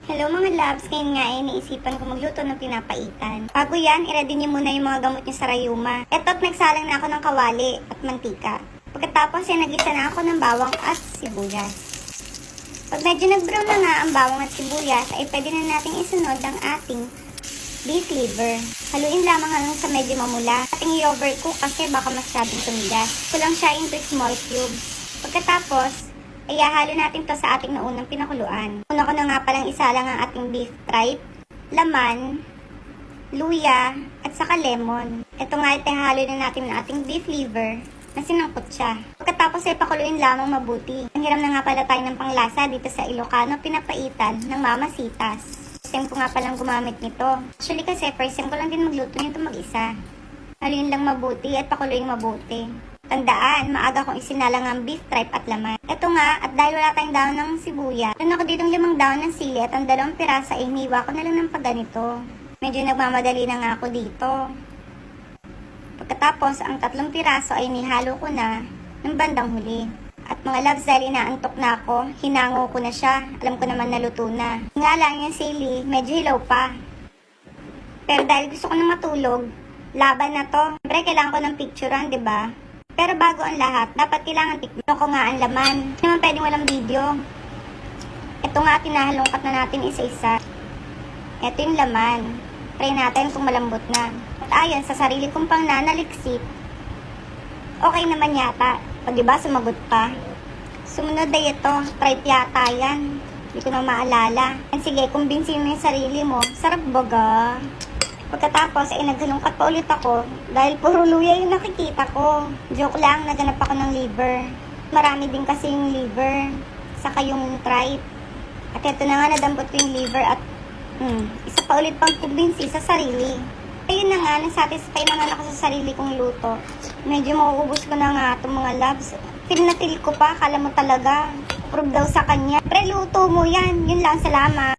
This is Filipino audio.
Hello mga loves, ngayon nga ay naisipan ko magluto ng pinapaitan. Bago yan, i-ready niyo muna yung mga gamot niyo sa rayuma. Eto't nagsalang na ako ng kawali at mantika. Pagkatapos ay nagisa na ako ng bawang at sibuyas. Pag medyo nag-brown na nga ang bawang at sibuyas, ay pwede na nating isunod ang ating beef liver. Haluin lamang hanggang sa medyo mamula. Ating i-overcook kasi baka masyadong tumigas. Kulang siya into small cubes. Pagkatapos, ay halo natin to sa ating naunang pinakuluan. Una ko na nga palang isa lang ang ating beef tripe, laman, luya, at saka lemon. Ito nga itahalo na natin ang ating beef liver na sinangkot siya. Pagkatapos ay pakuluin lamang mabuti. Ang hiram na nga pala tayo ng panglasa dito sa Ilocano pinapaitan ng Mama Sitas. First time ko nga palang gumamit nito. Actually kasi first time ko lang din magluto nito mag-isa. Haluin lang mabuti at pakuluin mabuti. Tandaan, maaga kong isinalang ang beef tripe at laman. Ito nga, at dahil wala tayong daon ng sibuya, meron ako ditong 5 daon ng sili at ang 2 pirasa ay hiniwa ko na lang ng pagganito. Medyo nagmamadali na nga ako dito. Pagkatapos, ang 3 piraso ay nihalo ko na ng bandang huli. At mga loves, dahil inaantok na ako, hinango ko na siya. Alam ko naman naluto na. Nga lang yung sili, medyo hilaw pa. Pero dahil gusto ko na matulog, laban na to. Siyempre, kailangan ko ng picturean, di ba? Pero bago ang lahat, dapat kailangan tikman ko nga ang laman. Hindi naman pwedeng walang video. Ito nga, tinahalongkat na natin isa-isa. Ito yung laman. Try natin kung malambot na. At ayon, sa sarili kong pang nanaliksik, okay naman yata. O diba, sumagot pa. Sumunod ay ito, tripe yata yan. Hindi ko na maalala. And sige, kumbinsin mo yung sarili mo. Sarap baga. Pagkatapos ay naghalongkat pa ulit ako dahil puro luya yung nakikita ko. Joke lang, naganap ako ng liver. Marami din kasi yung liver, saka yung tripe. At ito na nga, nadampot ko yung liver at isa pa ulit pang kumbinsi sa sarili. Ayun na nga, nasatisfy naman ako sa sarili kong luto. Medyo mauubos ko na nga itong mga loves. Feel na feel ko pa, kala mo talaga. Prove daw sa kanya. Pre, luto mo yan. Yun lang, salamat.